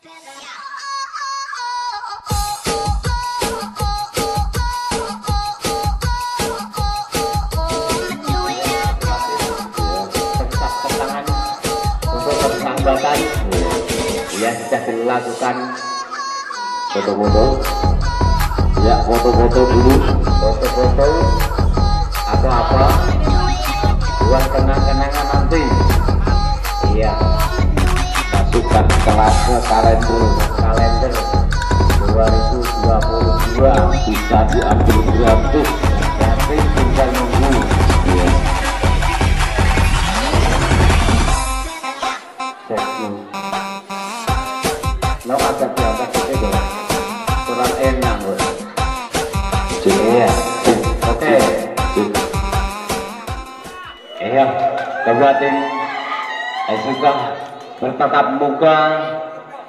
Ya sudah dilakukan foto-foto, ya foto-foto dulu, foto-foto atau apa buat kenang-kenangan nanti. Iya, masukkan kelasnya kalender 2022 bisa diambil gratis, nanti tinggal nunggu. Ya. Lo agak diangkat itu dong, kurang enak bos. Iya, oke. Iya, kemudian sudah bertatap muka,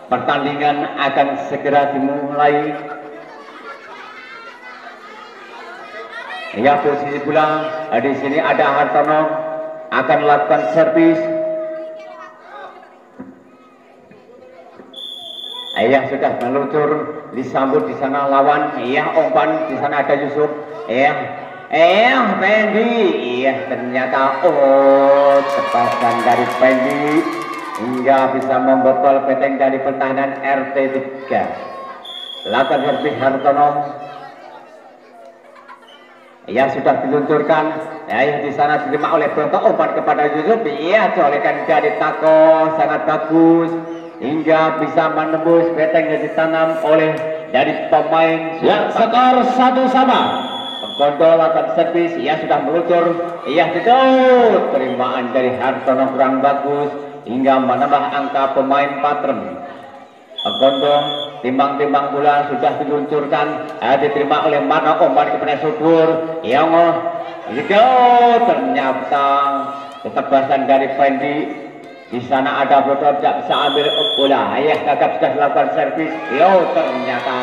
pertandingan akan segera dimulai. Ya, posisi pula di sini ada Hartono akan melakukan servis. Ayah sudah meluncur, disambut di sana lawan. Iya, umpan di sana ada Yusuf. Pendi. Iya, ternyata tebasan dari Pendi hingga bisa membobol peteng dari pertahanan RT 3. Lakukan servis Hartono. Iya, sudah diluncurkan. Ayah di sana diterima oleh Bronto, umpan kepada Yusuf. Iya, colekan dari Tako sangat bagus. Hingga bisa menembus peteng yang ditanam oleh dari pemain. Ya, skor 1-1. Gondol akan servis. Ia sudah meluncur. Ia tutup. Terimaan dari Hartono kurang bagus hingga menambah angka pemain patron. Gondol timbang-timbang bola sudah diluncurkan. Diterima oleh Marno, umpan kepada Subur. Itu ternyata ketebasan dari Fendi. Di sana ada Broto, tidak bisa ambil bola. Ayah Gagap sudah melakukan servis. Ternyata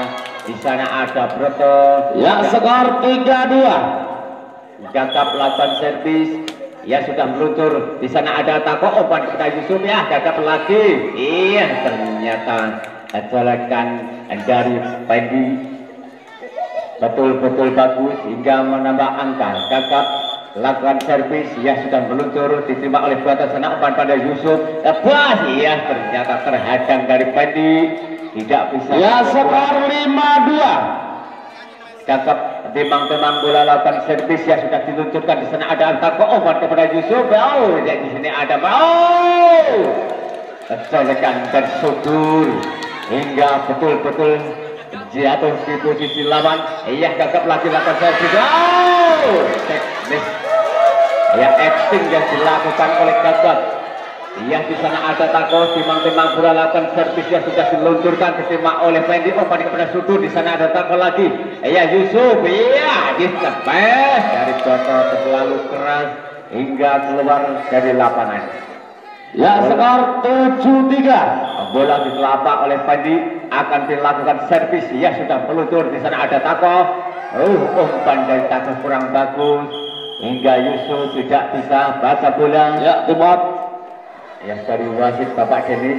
di sana ada Broto. Ya, skor 3-2. Gagap melakukan servis. Ya, sudah meluncur. Di sana ada Tako, umpan kepada Yusuf. Ya, Gagap lagi. Iya, ternyata colekan dari Fendi betul-betul bagus hingga menambah angka. Gagap lakukan servis, ya sudah meluncur, diterima oleh Broto, sana umpan pada Yusuf. Tebas, iya ternyata terhadang dari Fendi, tidak bisa. Ya, skor 5-2. Gagap timbang-timbang bola lakukan servis, ya sudah diluncurkan. Di sana ada Antako, umpan kepada Yusuf. Di sini ada colekan dan Subur hingga betul-betul jatuh di posisi lawan. Iya, Gagap lagi lakukan servis. Teknis. Ya, acting yang dilakukan oleh Gagap. Iya, di sana ada Tako, timbang-timbang bola lakukan servis yang sudah diluncurkan, diterima oleh Fendi, umpan kepada Subur. Di sana ada Tako lagi. Iya, Yusuf. Iya, ditebas dari Broto terlalu keras hingga keluar dari lapangan. Ya, skor 7-3. Bola ditelapak oleh Fendi, akan dilakukan servis. Ya, sudah meluncur. Di sana ada Tako. Umpan dari Tako kurang bagus hingga Yusuf tidak bisa baca bola. Ya, timot. Ya, dari wasit Bapak Denis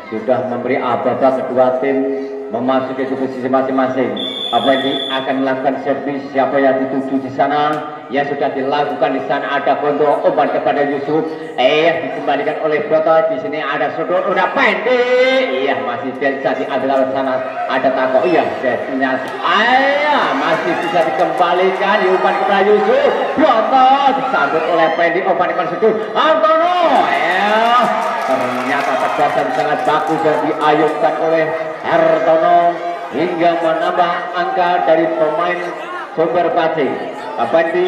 sudah memberi aba-aba kedua tim memasuki posisi masing-masing. Fendi akan melakukan servis. Siapa yang dituju di sana? Ya, sudah dilakukan. Di sana ada Gondo, umpan kepada Yusuf. Dikembalikan oleh Broto. Di sini ada Sudut, udah Fendi. Iya, masih bisa diambil oleh sana. Ada Tako. Iya, masih bisa dikembalikan. Umpan kepada Yusuf. Broto disambut oleh Fendi, umpan kepada Sudut. Hartono. Ternyata tebasan sangat bagus yang diayunkan oleh Hartono hingga menambah angka dari pemain Sumber Pati. Fendi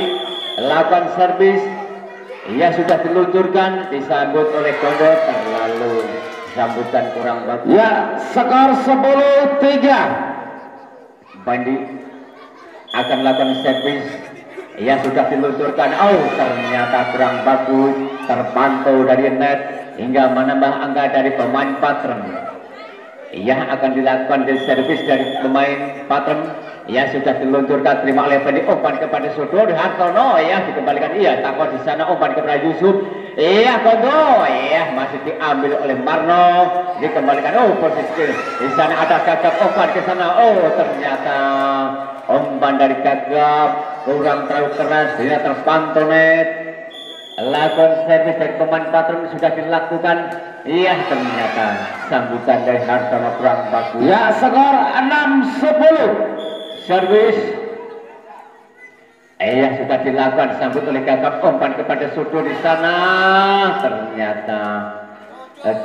lakukan servis. Ia sudah diluncurkan, disambut oleh Gondo, terlalu sambutan kurang bagus. Ya, skor 10-3. Fendi akan lakukan servis. Ia sudah diluncurkan. Ternyata kurang bagus, terpantau dari net hingga menambah angka dari pemain patron. Ia akan dilakukan di servis dari pemain patron. Ya sudah diluncurkan, terima oleh Fendi, umpan kepada Sudor Hartono, ya dikembalikan, iya takut di sana, umpan kepada Yusuf, iya Kondo, iya masih diambil oleh Marno, dikembalikan, oh posisi di sana ada Gagap, umpan ke sana, oh ternyata umpan dari Gagap kurang terlalu keras, dia terpantau net. Lakukan servis dari pemain patron sudah dilakukan. Iya ternyata sambutan dari Hartono kurang bagus. Ya skor 6-10. Servis. Iya sudah dilakukan, sambut oleh Gagap, umpan kepada Sudo di sana. Ternyata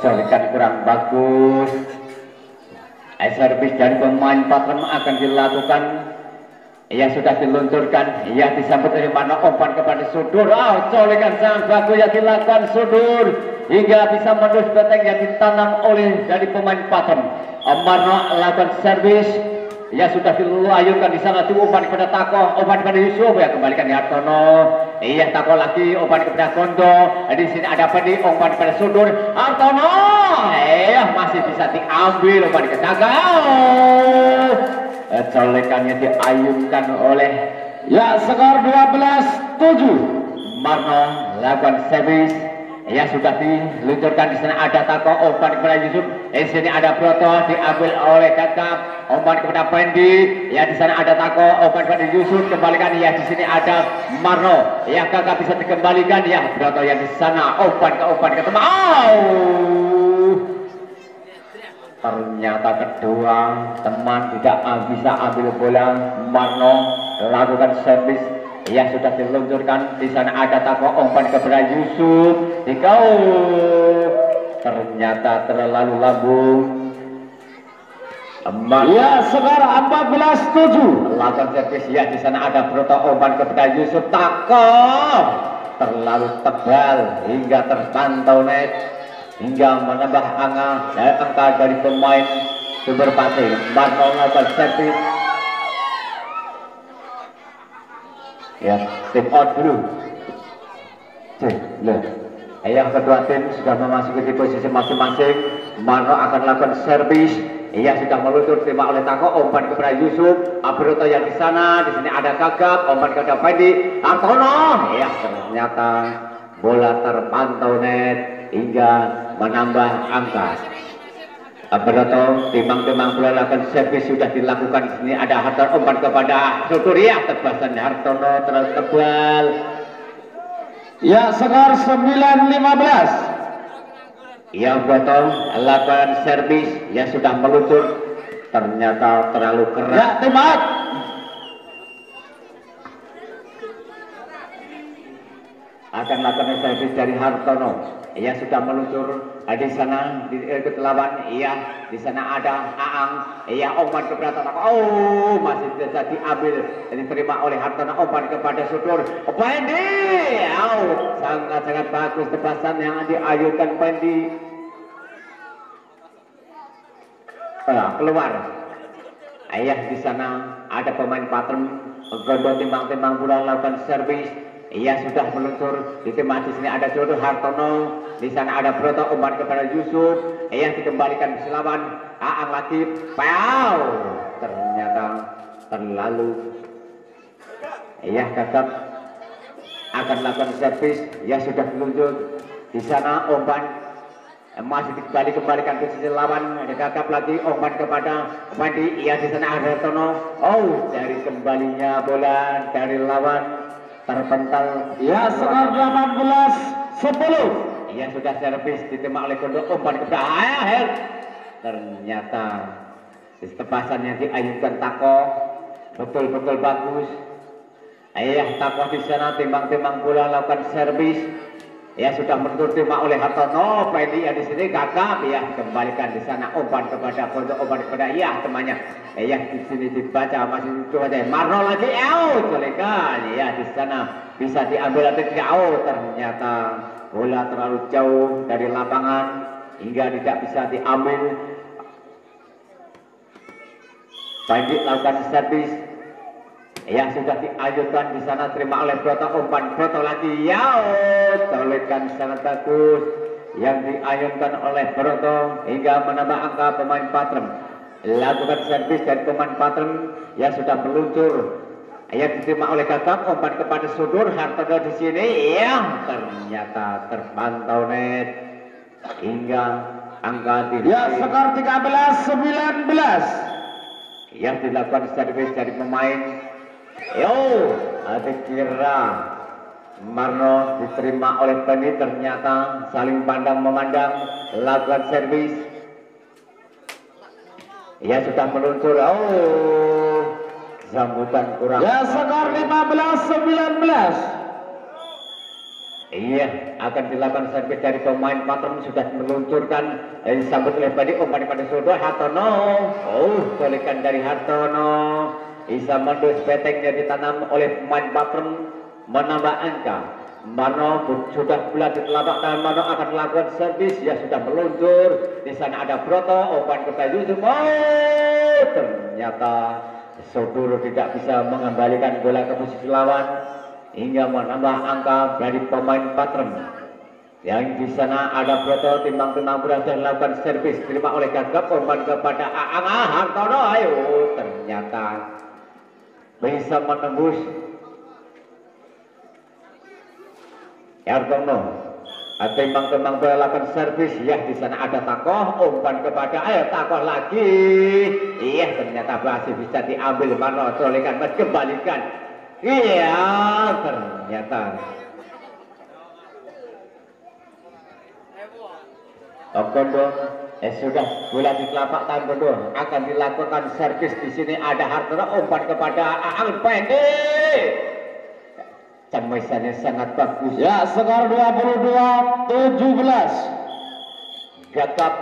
colikan kurang bagus. Servis dari pemain patron akan dilakukan. Ia sudah diluncurkan, ia disambut dari mana, umpan kepada Sudur, colikan sangat bagus yang dilakukan Sudur hingga bisa menembus beteng yang ditanam oleh dari pemain patron. Marno lakukan servis, ia sudah dilayunkan di sana, umpan kepada Tako, umpan kepada Yusuf, ya kembalikan di Hartono, iya Tako lagi, umpan kepada Kondo, di sini ada Fendi, umpan kepada Sudur, Hartono, masih bisa diambil, umpan ke Gagap. Colekannya diayunkan oleh, ya skor 12-7. Marno lakukan servis, ya sudah diluncurkan, di sana ada Tako, umpan kepada Yusuf, di sini ada Broto, diambil oleh Gagap, umpan kepada Fendi, ya di sana ada Tako, umpan kepada Yusuf, kembalikan, ya di sini ada Marno, ya Gagap bisa dikembalikan, ya Broto yang di sana, umpan ke teman. Ternyata kedua teman tidak bisa ambil bola. Marno lakukan servis, yang sudah diluncurkan, di sana ada Tako, umpan kepada Yusuf, ternyata terlalu lambung. Ya skor 14-7. Lakukan servis, ya di sana ada Broto, umpan kepada Yusuf, Tako terlalu tebal hingga terpantau net, hingga menambah angka dari pemain Sumber Pasir. Marno melakukan servis, ya tim out dulu. Yang kedua tim sudah memasuki di posisi masing-masing. Marno akan melakukan servis, ia sudah meluncur, terima oleh Tako, umpan kepada Yusuf, Abroto yang di sana, di sini ada Gagap, umpan kepada Fendi, Hartono, ya ternyata bola terpantau net hingga menambah angka. Abroto timang-timang bola lakukan servis sudah dilakukan, di sini ada Hartono, umpan kepada Suturia, tebasan Hartono terlalu tebal. Ya skor 9-15. Ya Abroto lakukan servis, ya sudah meluncur, ternyata terlalu keras. Ya tembak. Akan lakukan servis dari Hartono, ia sudah meluncur, di sana ikut lawan, iya di sana ada Aang, iya umpan kepada Tako, masih bisa diambil, diterima oleh Hartono, umpan kepada Sudur, Fendi, sangat-sangat bagus tebasan yang diayunkan Fendi, keluar. Ayah di sana ada pemain patron, Gondo timbang-timbang bola lakukan servis. Ia sudah meluncur, di timah di sini ada Jodoh Hartono, di sana ada Broto, umpan kepada Yusuf, ia dikembalikan ke lawan, Aang lagi, ternyata terlalu, ia Gagap akan melakukan servis, ia sudah meluncur, di sana umpan masih dikembalikan ke sisi lawan, ada Gagap lagi, umpan kepada Fendi, ia di sana ada Hartono, dari kembalinya bola dari lawan terpental. Ya skor 18-10. Ia sudah servis, diterima oleh Gondo, umpan kepada Aher, ternyata tebasan yang diayunkan Tako betul-betul bagus. Ayah Tako di sana timbang-timbang bola lakukan servis, ya sudah terima oleh Hartono, Fendi yang di sini Gagap, ya kembalikan di sana, umpan kepada Gondo, umpan kepada temannya, ya di sini dibaca masih itu aja, Marno lagi, colekan, ya di sana bisa diambil atau tidak, ternyata bola terlalu jauh dari lapangan hingga tidak bisa diambil. Fendi lakukan servis, yang sudah diayunkan di sana, terima oleh Broto, umpan Broto lagi, colekan sangat bagus yang diayunkan oleh Broto hingga menambah angka pemain patron. lakukan servis dari pemain Patron yang sudah meluncur. Yang diterima oleh Gagap, umpan kepada Sudur Hartono di sini. Ya, ternyata terpantau net hingga angka tidak. Ya, skor 13-19. Yang dilakukan servis dari pemain. Yo, ada kira Marno diterima oleh Penny, ternyata saling pandang memandang, lakukan servis. Ya, sudah meluncur. Oh, sambutan kurang. Ya, skor 15-19. Iya, akan dilakukan servis dari pemain Patron, sudah meluncurkan. Disambut oleh Penny, umpan pada Sudur Hartono. Oh, tolikan dari Hartono. Isamondo petengnya ditanam oleh pemain Patron, menambah angka. Marno sudah bulat di telapak tangan. Marno akan melakukan servis. Ya, sudah meluncur. Di sana ada Broto, umpan kepada Yusuf. Oh, ternyata Soduro tidak bisa mengembalikan bola ke posisi lawan hingga menambah angka dari pemain Patron. Yang di sana ada Broto, timbang-timbang berhasil melakukan servis, terima oleh Gagap, umpan kepada Aang Hartono. Ayo, ternyata bisa menembus Hartono. Timbang-timbang melakukan servis. Ya, di sana ada Takoh, umpan kepada Takoh lagi. Iya, ternyata masih bisa diambil. Marno colekan, kembalikan. Iya, ternyata Okondo sudah bola di telapak tangan Bondo, akan dilakukan servis. Di sini ada Hartono, umpan kepada Aang pendek. Cemisannya sangat bagus. Ya, skor 22-17. Gagap.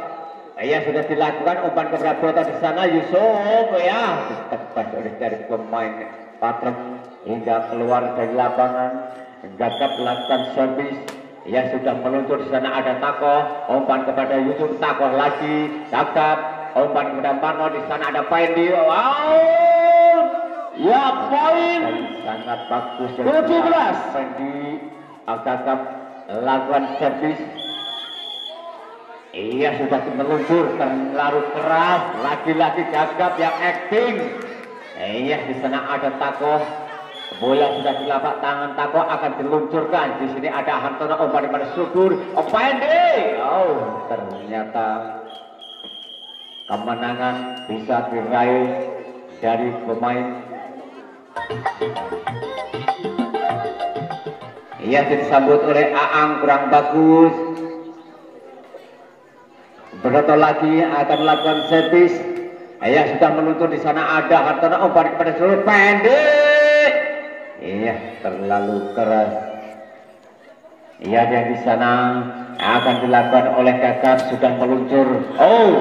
Ya, sudah dilakukan umpan kepada Broto di sana. Yusuf ya ditebas oleh dari pemain Patron hingga keluar dari lapangan. Gagap melakukan servis. Ya, sudah meluncur. Di sana ada Takoh, umpan kepada Yusuf. Takoh lagi. Gagap, umpan kepada Marno. Di sana ada Pendi. Wow. Ya, poin Sangat bagus. 17. Pendi. Gagap lakukan servis. Iya, sudah meluncur terlalu keras. Lagi-lagi Gagap yang acting. Iya, di sana ada Takoh. Bola sudah di lapak tangan Takoh, akan diluncurkan. Di sini ada Hartono, umpan pada Sudur. Pendek. Oh, ternyata kemenangan bisa diraih dari pemain. Iya, disambut oleh Aang, kurang bagus. Broto lagi akan melakukan servis. Iya, sudah meluncur. Di sana ada Hartono, umpan kepada Sudur. Pendek. Iya, terlalu keras. Iya, yang di sana akan dilakukan oleh Gagap, sudah meluncur. Oh,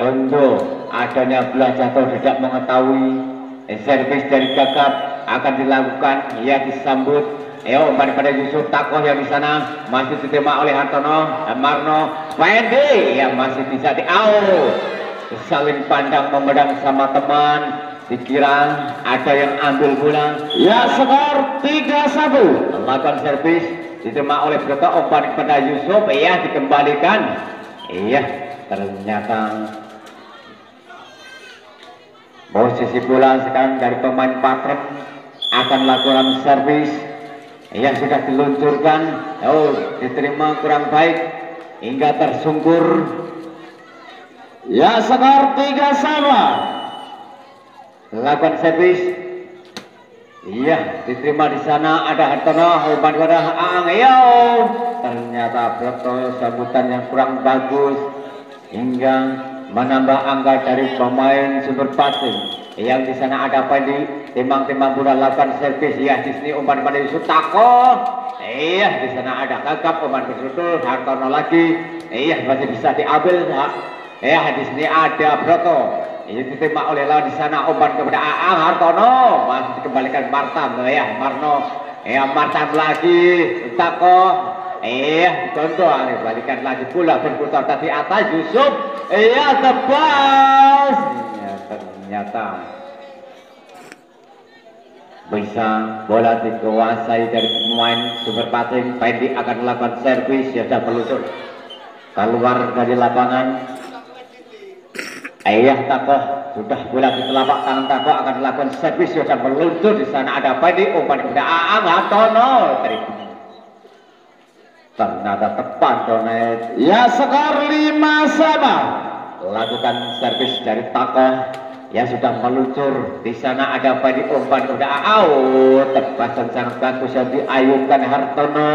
untuk adanya bola jatuh, tidak mengetahui. Servis dari Gagap akan dilakukan. Ia disambut. Umpan pada Yusuf. Takoh yang di sana masih diterima oleh Hartono. Marno pendek. Ya, masih bisa saling pandang memandang sama teman. Dikira ada yang ambil bola. Ya, skor 3-1. Melakukan servis diterima oleh Broto, umpan kepada Yusuf. Iya, dikembalikan. Iya, ternyata posisi bola sekarang dari pemain Patron akan lakukan servis. Iya, sudah diluncurkan. Oh, diterima kurang baik hingga tersungkur. Ya, skor 3-3. Lakukan servis. Iya, diterima. Di sana ada Hartono, umpan kepada Aang. Iya, ternyata Broto sambutan yang kurang bagus hingga menambah angka dari pemain Super Passing. Yang di sana ada Pendi, timbang-timbang bola, lakukan servis. Iya, di sini umpan pada Yusuf. Takoh. Iya, di sana ada Gagap, umpan ke Sudur. Hartono lagi. Iya, masih bisa diambil. Iya, di sini ada Broto. Ini diterima oleh lawan. Di sana umpan kepada Aang. Hartono masih dikembalikan Martam. Ya, Marno. Ya, Martam lagi. Takoh. Contoh balikan lagi pula berputar tadi atas Yusuf. Iya, tebas. Ya, ternyata bisa bola dikuasai dari pemain Super Passing. Pendi akan melakukan servis. Ya, sudah meluncur keluar dari lapangan. Ayah Takoh sudah bola di telapak tangan Takoh akan melakukan servis, sudah meluncur di sana ada Pedi umpan kepada Aang Hartono. Ternyata tepat Donet. Ya, skor 5-5. Lakukan servis dari Takoh yang sudah meluncur di sana ada Pedi umpan kepada out. Tepasan sangat bagus yang diayunkan Hartono,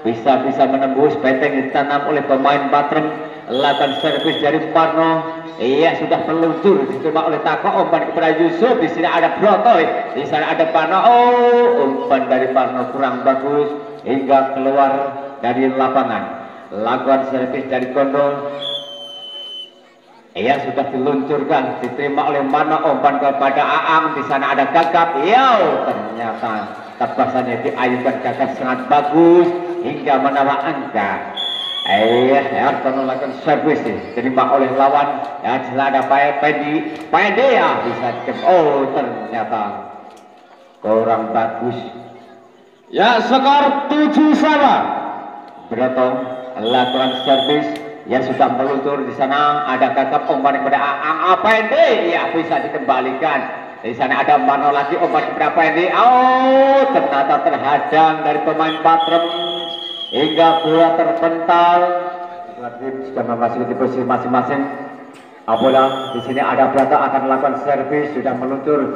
bisa menembus benteng ditanam oleh pemain Batrem. Lakukan servis dari Parno. Iya, sudah meluncur diterima oleh Takoh, umpan kepada Yusuf. Di sini ada Brotoy, di sana ada Parno. Oh, umpan dari Parno kurang bagus hingga keluar dari lapangan. Lakukan servis dari Kondo. Iya, sudah diluncurkan, diterima oleh Marno, umpan kepada Aang. Di sana ada Gagap. Ternyata tebasannya diayunkan Gagap sangat bagus hingga menambah angka. Hartono lakukan servis diterima oleh lawan. Ya, ada Pedi ya bisa ternyata kurang bagus. Ya, skor 7-sama. Broto lakukan servis yang sudah meluncur di sana ada Gagap, umpan kepada Aang. Pedi ya bisa dikembalikan. Di sana ada Marno lagi, umpan kepada Pedi. Ternyata terhadang dari pemain Batrem hingga bola terpental. Tim sudah memasuki di posisi masing-masing. Bola di sini ada Broto akan melakukan servis, sudah meluncur.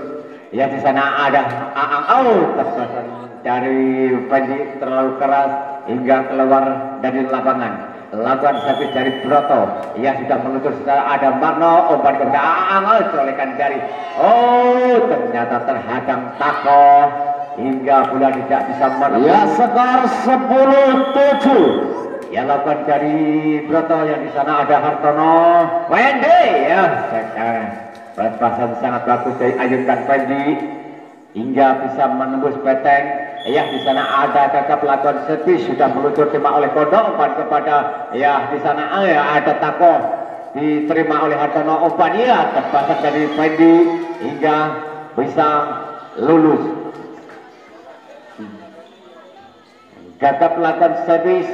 Ya, di sana ada Aang. Tebasan dari Pedi terlalu keras hingga keluar dari lapangan. Lakukan servis dari Broto. Ya, sudah meluncur. Setelah ada Marno, umpan kepada Aang. Colekan dari ternyata terhadang Takoh hingga bola tidak bisa merebut. Ya, skor 10-7. Ya, lakukan dari Broto yang di sana ada Hartono. Pendi ya, perpasan sangat bagus dari ayunkan Pendi hingga bisa menembus peteng. Ya, di sana ada Gagap lakukan servis, sudah meluncur terima oleh Kondo, umpan kepada ya di sana ada Takoh, diterima oleh Hartono, umpan ya terpasan dari Pendi hingga bisa lulus. Gagap lakukan servis.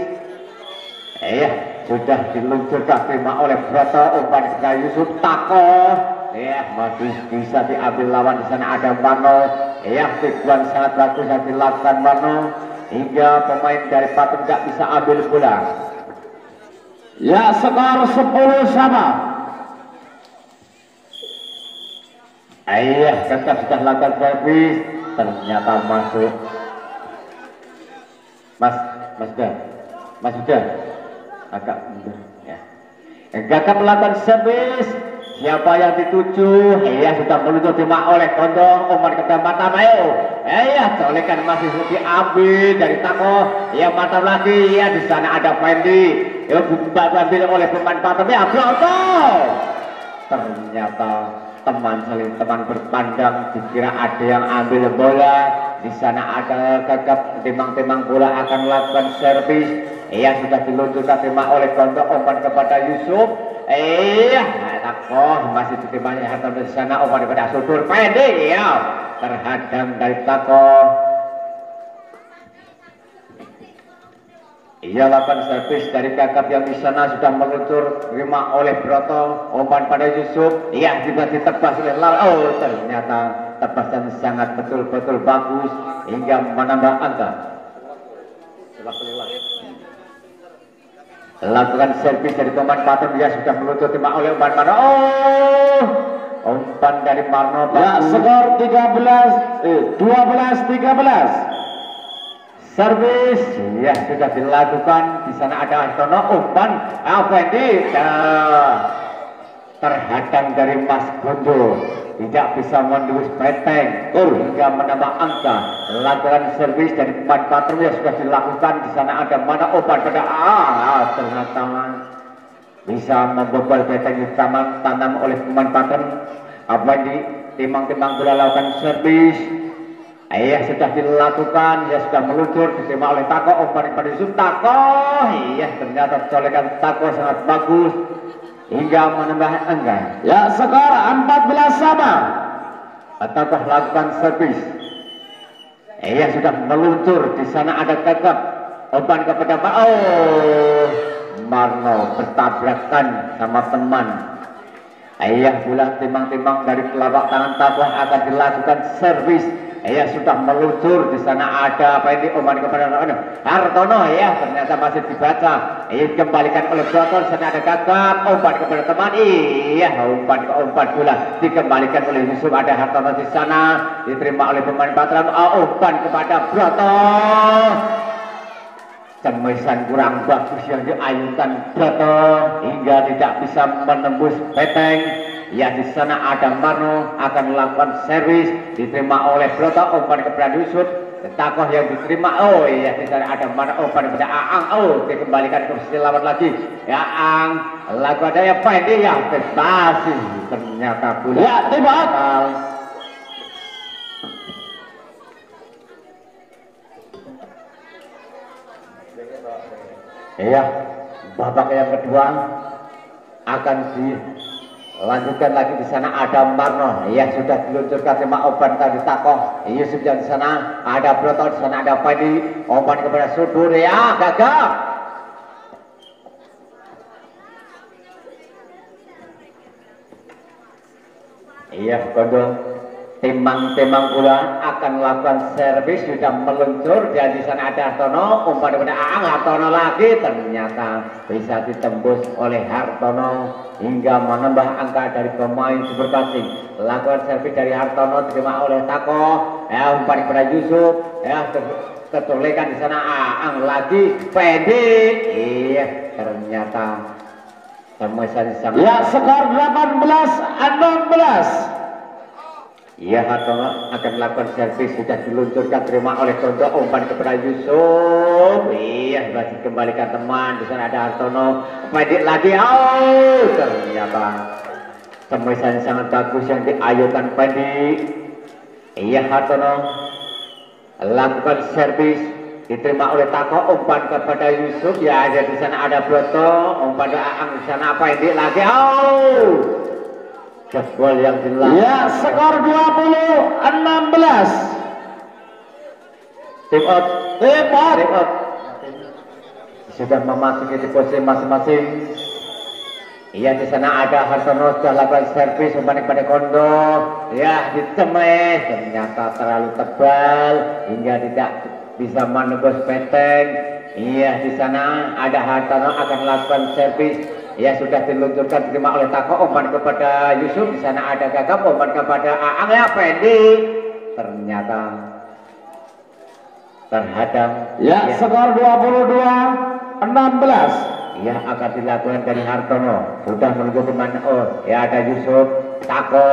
Sudah diluncurkan terima oleh Broto, umpan kepada Yusuf. Takoh masih bisa diambil lawan. Di sana ada Marno. Tipuan sangat bagus yang dilakukan Marno hingga pemain dari Patung tidak bisa ambil bola. Ya, skor 10-sama. Gagap sudah lakukan servis, ternyata masuk. Mas sudah agak mundur ya. Gagap melakukan servis. Siapa yang dituju? Sudah meluncur terima oleh Kondo, umpan ke Matamayo. Colekan masih diambil dari Takoh. Mantap lagi. Di sana ada Pendi. Diambil oleh pemain Batam. Broto. Ternyata teman berpandang, dikira ada yang ambil bola. Di sana ada Gagap, timang bola akan melakukan servis. Sudah diluncurkan terima oleh Kondo, umpan kepada Yusuf. Takoh masih diterimanya Hartono di sana, umpan kepada Sudur. Pede terhadang dari Takoh. Lakukan servis dari Gagap yang di sana sudah meluncur terima oleh Broto, umpan pada Yusuf. Juga ditebas oleh Lal. Ternyata tebasan sangat betul-betul bagus hingga menambah angka. Lakukan servis dari pemain Batam, dia sudah meluncur terima oleh umpan Marno. Umpan dari Marno. Ya, skor 12-13. Servis sudah dilakukan. Di sana ada Hartono, umpan Pendi terhadang dari Mas Gondo, tidak bisa menembus peteng hingga menambah angka. Lakukan servis dari pemain Batam yang sudah dilakukan. Di sana ada mana umpan pada ternyata bisa membobol peteng tanam oleh pemain Batam. Pendi timang bola lakukan servis. Sudah dilakukan, sudah meluncur diterima oleh Takoh, umpan pada Yusuf. Takoh ternyata colekan Takoh sangat bagus hingga menambah angka. Ya, skor 14-sama. Takoh lakukan servis. Sudah meluncur. Di sana ada Gagap, umpan kepada Marno bertabrakan sama teman. Ayah pula timbang-timbang dari telapak tangan Takoh akan dilakukan servis. Ayah sudah meluncur, di sana ada apa ini umpan kepada Hartono, ya ternyata masih dibaca. Kembalikan oleh Broto, di sana ada Gagap, umpan kepada teman. Iya, umpan bola dikembalikan oleh Yusuf, ada Hartono di sana, diterima oleh pemain Patram. Umpan kepada Broto. Cemisan kurang bagus yang diayunkan Broto hingga tidak bisa menembus peteng. Ya di sana ada Marno akan melakukan servis, diterima oleh Broto, umpan kepada Yusuf. Takoh yang diterima, oh iya di sana ada Marno, umpan kepada Aang, dikembalikan ke posisi lawan lagi. Ya Aang, lagu ada yang pendek yang prestasi ternyata bola. Ya tembak. Iya, babak yang kedua akan dilanjutkan lagi. Di sana ada Marno, ya sudah diluncurkan tema umpan tadi Takoh. Yusuf yang di sana ada Broto, di sana ada Padi, umpan kepada Sudur, ya gagal. Iya, Gondong. Timbang-timbang pula akan melakukan servis, sudah meluncur dan di sana ada Hartono, umpan kepada Aang, Hartono lagi ternyata bisa ditembus oleh Hartono hingga menambah angka dari pemain super passing. Lakukan servis dari Hartono diterima oleh Takoh, ya umpan kepada Yusuf, ya ketulikan di sana Aang lagi pendek. Iya, ternyata sama ya skor 18-16. Iya, Hartono akan melakukan servis, sudah diluncurkan, terima oleh Tonto, umpan kepada Yusuf. Iya, sudah dikembalikan teman. Di sana ada Hartono, pendek lagi. Ternyata tembakan sangat bagus yang diayunkan pendek. Iya, Hartono lakukan servis, diterima oleh Tako, umpan kepada Yusuf. Ya, ada di sana ada Broto, umpan ke Aang, di sana pendek lagi. Gol yang dilakukan. Ya, skor 20-16. Tim out. Tim out. Sudah memasuki di posisi masing-masing. Iya, di sana ada Hartono, sudah lakukan servis, umpan kepada Kondo. Ya, ditemes, ternyata terlalu tebal hingga tidak bisa menembus peteng. Iya, di sana ada Hartono akan melakukan servis. Ya, sudah diluncurkan, diterima oleh Tako, umpan kepada Yusuf. Di sana ada Gagap, umpan kepada Aang, ya pendek. Ternyata terhadap. Ya, skor 22-16. Ya, akan dilakukan dari Hartono, sudah menunggu teman. Ya ada Yusuf, Tako.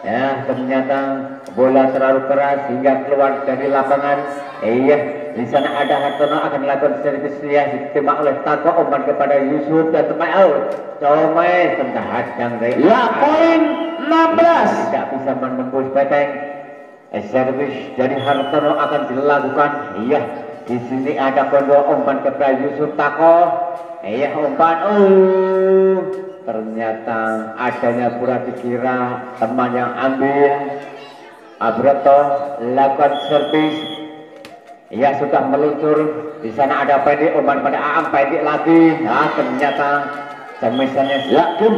Ya, ternyata bola terlalu keras hingga keluar dari lapangan. Iya, di sana ada Hartono akan melakukan servis, ya diterima oleh Tako, umpan kepada Yusuf dan teman. Comai terhadang dari. Ya, poin 16. Tidak bisa menembus peteng. Servis dari Hartono akan dilakukan. Iya, di sini ada Kondo, umpan kepada Yusuf, Tako. Iya, umpan. Ternyata adanya pura dikira teman yang ambil. Broto lakukan servis. Iya, sudah meluncur. Di sana ada pendek, umpan pada Aang, pendek lagi. Nah, ternyata semisalnya yakin.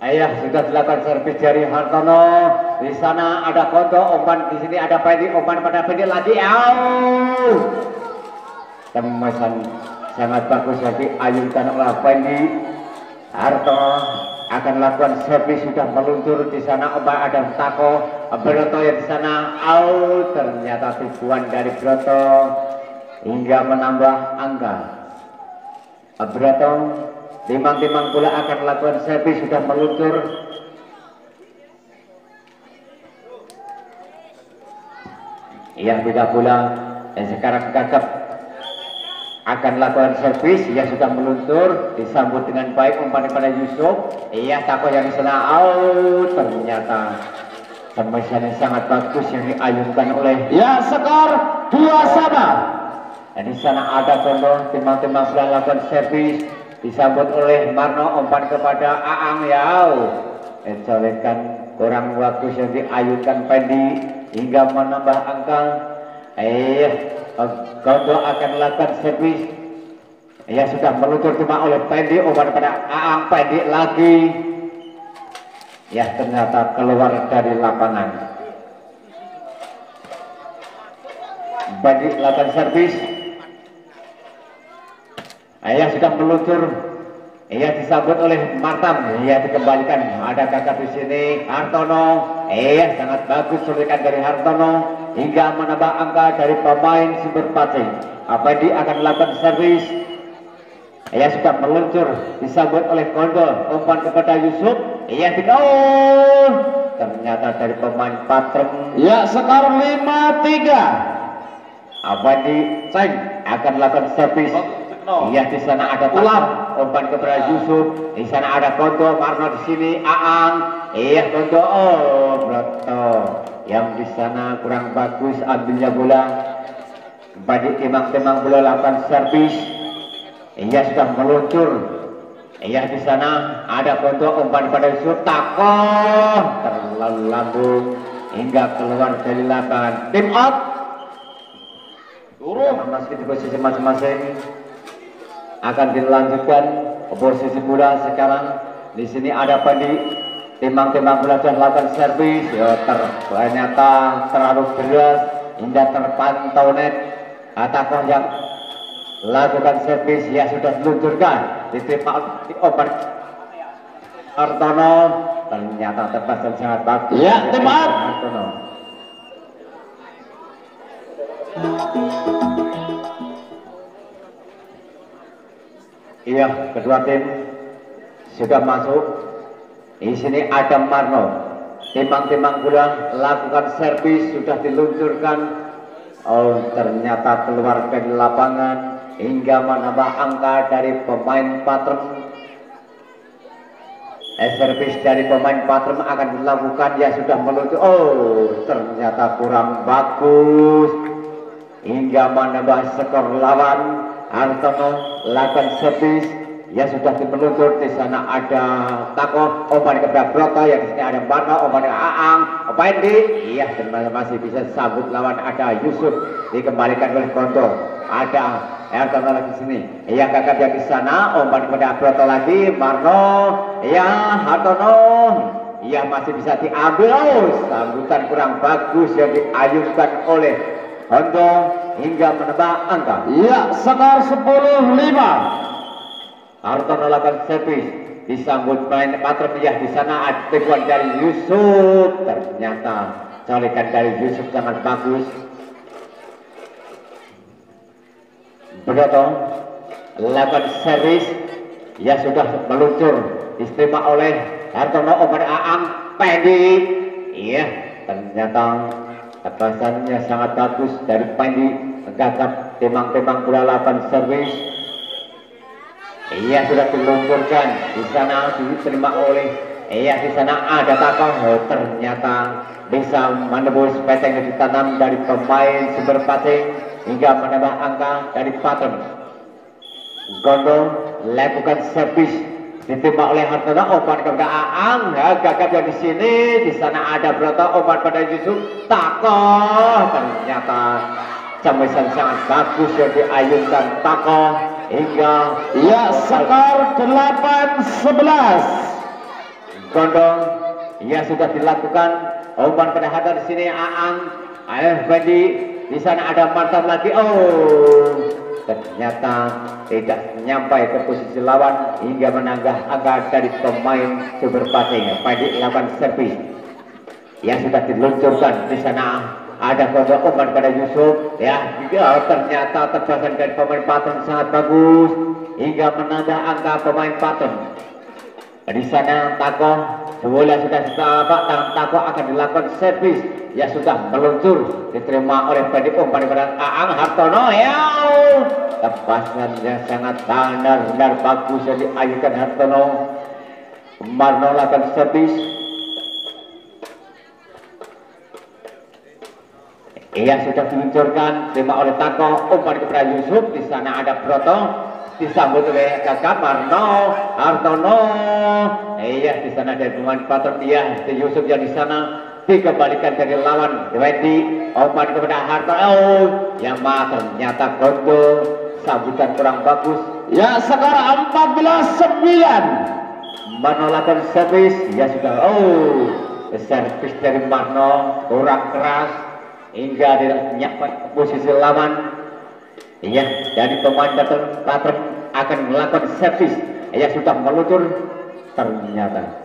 Ayah, sudah dilakukan servis dari Hartono. Di sana ada Kondo, umpan, di sini ada pendek, umpan pada pendek lagi. Temesan sangat bagus yang diayunkan oleh pendek. Hartono akan melakukan servis, sudah meluncur. Di sana umpan ada Tako, Broto yang di sana ternyata tujuan dari Broto hingga menambah angka. Broto timbang-timbang pula akan melakukan servis, sudah meluncur. Iya, tidak pula. Dan sekarang Gagap akan melakukan servis, ya sudah meluncur, disambut dengan baik, umpan kepada Yusuf. Iya, Tako yang di sana ternyata tembakan yang sangat bagus yang diayunkan oleh. Ya, skor 2-2. Dan di sana ada Kondo, timbang-timbang sudah melakukan servis. disambut oleh Marno, umpan kepada Aang Yau, colekan kurang waktu yang diayunkan Pendi hingga menambah angka. Gondo akan melakukan servis. Ya sudah meluncur cuma oleh Pendi, umpan pada Aang, Pendi lagi. Ya ternyata keluar dari lapangan. Pendi lakukan servis. Ya sudah meluncur. Ia disambut oleh Martam, ia dikembalikan. Ada kakak di sini, Hartono. Sangat bagus surikan dari Hartono hingga menambah angka dari pemain Sumber Pati. Pendi akan melakukan servis. Ia sudah meluncur, disambut oleh Kondo, umpan kepada Yusuf. Ia digol. Ternyata dari pemain Patrem. Ya, skor 5-3. Pendi Ceng akan melakukan servis. Iya, di sana ada Ulam, umpan kepada Yusuf. Di sana ada Kondo, Marno di sini, Aang. Kondo, Broto. Yang di sana kurang bagus ambilnya bola. Badi timang-timang bola lakukan servis. Iya sudah meluncur. Iya di sana ada Kondo, umpan kepada Yusuf. Takoh terlalu lambung hingga keluar dari lapangan. Tim out. Turun masih di posisi masing-masing. Akan dilanjutkan posisi bola sekarang. Di sini ada Pendi, timang-timang bola dan lakukan servis. Ternyata terlalu beras hingga terpantau net. Atakoh yang lakukan servis ya sudah diluncurkan, diterima oper Hartono. Ternyata tepat dan sangat bagus. Ya, tepat. Hartono. Iya, kedua tim sudah masuk. Di sini ada Marno, timang-timang bola lakukan servis sudah diluncurkan. Ternyata keluar dari lapangan hingga menambah angka dari pemain Patrem. Servis dari pemain Patrem akan dilakukan ya sudah meluncur. Ternyata kurang bagus hingga menambah skor lawan. Hartono lakukan servis ya sudah meluncur. Di sana ada Takoh, umpan kepada Broto. Yang di sini ada Marno, umpan kepada Aang, Pendi. Iya, dan masih bisa sambut lawan. Ada Yusuf dikembalikan oleh Kondo. Ada Hartono lagi di sini. Iya, kakak yang di sana, umpan kepada Broto lagi. Marno, iya Hartono. Iya masih bisa diambil. Sambutan kurang bagus yang diayunkan oleh Kondo hingga menambah angka. Ya, skor 10-5. Hartono lakukan servis, disambut main Patrem. Ya di sana ada teguhan dari Yusuf. Ternyata colekan dari Yusuf sangat bagus. Broto lakukan servis ya sudah meluncur, diterima oleh Hartono, umpan Aang, Pendi. Iya, ternyata tebasannya sangat bagus dari Pendi. Gagap timang-timang bola lakukan servis. Iya sudah diluncurkan. Di sana diterima oleh. Iya di sana ada Takoh. Ternyata bisa menembus peteng yang ditanam dari pemain Sumber Pati hingga menambah angka dari Patrem. Gondo lakukan servis, diterima oleh Hartono, umpan kepada Aang. Gagap yang di sini. Di sana ada Broto, umpan pada Yusuf. Takoh. Ternyata camisan sangat bagus yang diayunkan Takoh hingga ya skor 8-11. Gondong ya sudah dilakukan, umpan pada Hatta di sini Aang, Pendi. Di sana ada Martam lagi. Ternyata tidak nyampai ke posisi lawan hingga menanggah angka dari pemain Sumber Pati. Pendi lakukan servis ya sudah diluncurkan. Di sana ada Kondo, umpan pada Yusuf. Ya ternyata tebasan dari pemain Patrem sangat bagus hingga menambah angka pemain Patrem. Di sana Takoh, bola sudah setapak tangan Takoh akan dilakukan servis ya sudah meluncur, diterima oleh Pendi, umpan pada Aang. Hartono ya tebasannya sangat benar-benar bagus yang diayunkan Hartono. Marno lakukan servis. Ia sudah diluncurkan, terima oleh Takoh, umpan kepada Yusuf. Di sana ada Broto. disambut oleh kakak Marno Hartono. Iya, di sana dari pemain patron dia, si Yusuf yang di sana dikembalikan dari lawan Wendy, umpan kepada Hartono. Yang ternyata Gondo, sambutan kurang bagus. Ya, skor 14-9. Menolakkan servis, ya sudah. Servis dari Marno kurang keras hingga tidak menyiapkan posisi lawan. Iya, dari pemain patron akan melakukan servis. Ia sudah meluncur, ternyata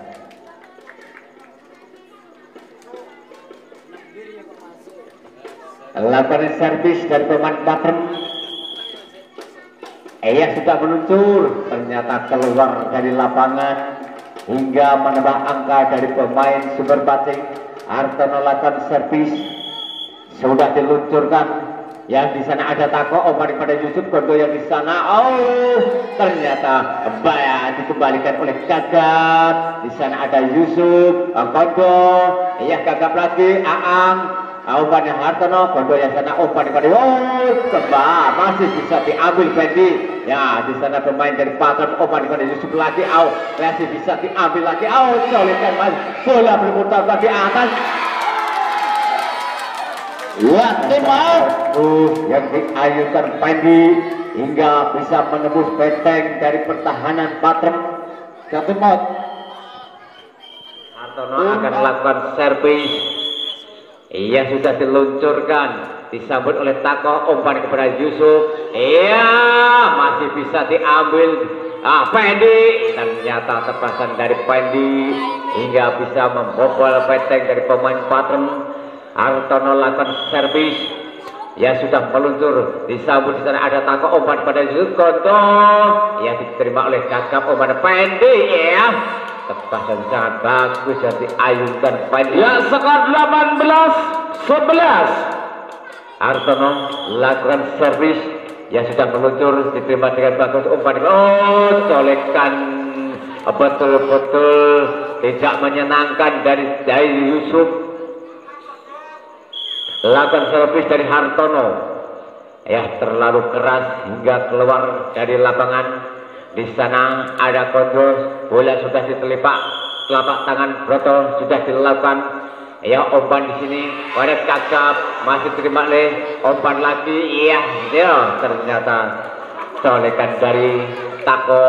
lakukan servis dari pemain patron. Ia sudah meluncur, ternyata keluar dari lapangan hingga menambah angka dari pemain super pancing. Hartono lakukan servis, sudah diluncurkan. Yang di sana ada Tako, umpan pada Yusuf Gondo yang di sana. Ternyata dikembalikan oleh Gagap. Di sana ada Yusuf Gondo. Iya, Gagap lagi. Aang, umpan yang Hartono, Gondo yang sana umpan pada masih bisa diambil Fendi. Ya, di sana pemain dari Patron umpan pada Yusuf lagi. Masih bisa diambil lagi. Colitkan mas, bola berputar di atas. Ya, tim out. Yang diayunkan Fendi hingga bisa menembus benteng dari pertahanan Patron. Ya, tim out. Hartono akan melakukan servis. Ia sudah diluncurkan, disambut oleh Tako, umpan kepada Yusuf. Iya, masih bisa diambil Fendi. Ternyata terpasang dari Fendi hingga bisa membobol benteng dari pemain Patron. Hartono lakukan servis, ya sudah meluncur, disambut di sana ada Tako, umpan pada Yusuf Gondo, ya diterima oleh Gagap, umpan Fendi, ya tepasan sangat bagus yang diayunkan Fendi. Ya, skor 18-11. Hartono lakukan servis, ya sudah meluncur, diterima dengan bagus, umpan colekan betul-betul tidak menyenangkan dari Yusuf. Lakukan servis dari Hartono, ya terlalu keras hingga keluar dari lapangan. Di sana ada kontrol, bola sudah ditelipak, telapak tangan Broto sudah dilakukan. Ya, umpan di sini pada Gagap, masih terima oleh umpan lagi. Iya, ternyata colekan dari Tako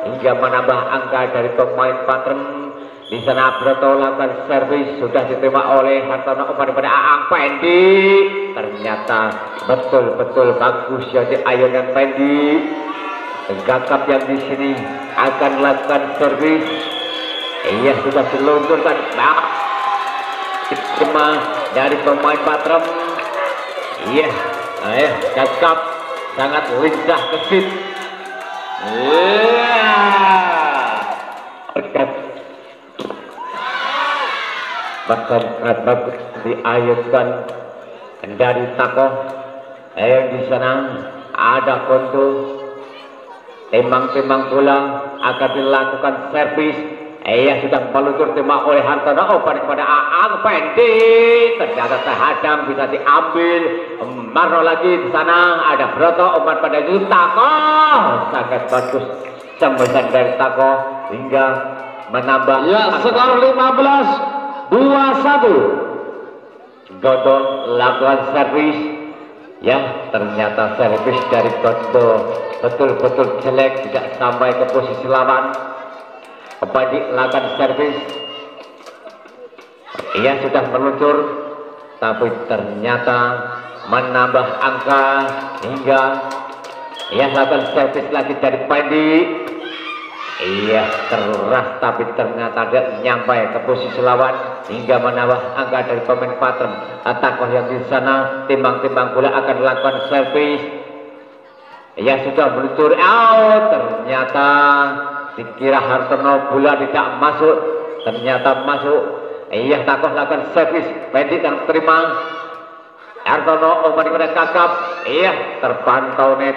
hingga menambah angka dari pemain Patron. Di sana Broto lakukan servis, sudah diterima oleh Hartono, umpan pada Aang Fendi. Ternyata betul-betul bagus yang diayunkan Fendi. Gagap yang di sini akan lakukan servis. Ia sudah diluncurkan. Diterima dari pemain Patron. Iya, Gagap sangat lincah kesit. Bahkan bagus diayunkan dari Tako. Di sana ada Konto. Timbang-timbang bola akan dilakukan servis. Sudah meluncur, terima oleh Hartono, umpan kepada Aang Fendi. Ternyata terhadang, bisa diambil. Marno lagi di sana ada Broto, umpan pada Tako. Sangat bagus sembuhan dari Tako hingga menambah. Ya, skor 15-21. Gondo lakukan servis. Ya, ternyata servis dari Gondo betul-betul jelek, tidak sampai ke posisi lawan. Fendi lakukan servis. Ia sudah meluncur, tapi ternyata menambah angka hingga ia lakukan servis lagi dari Fendi. Iya, keras tapi ternyata tidak nyampai ke posisi lawan hingga menambah angka dari pemain Patron. Tako yang di sana timbang-timbang bola akan melakukan servis. Ia sudah meluncur, ternyata dikira Hartono bola tidak masuk, ternyata masuk. Iya, Tako lakukan servis, Fendi yang terima. Hartono umpan kepada Gagap. Iya, terpantau net,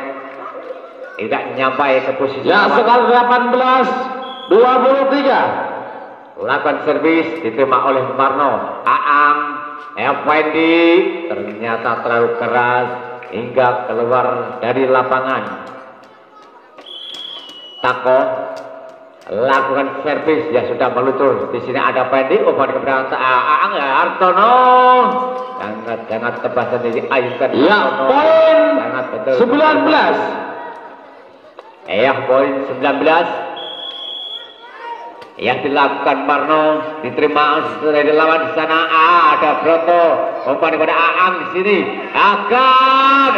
tidak nyampai ke posisi. Ya, skor 18-23. Lakukan servis, diterima oleh Marno. Aang, Fendi ternyata terlalu keras hingga keluar dari lapangan. Tako lakukan servis ya sudah meluncur. Di sini ada Pendi, umpan kepada Aang Hartono. Sangat tebas dan diayunkan. Ya, poin sangat betul. 19. Ya, poin 19. Yang dilakukan Marno diterima dari lawan di sana. Ada Broto, umpan kepada Aang di sini. Akan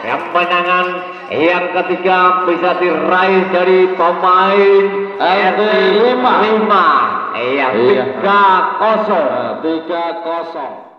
yang menangan yang ketiga bisa diraih dari pemain RT5. 5. Iya, 3-0. 3-0.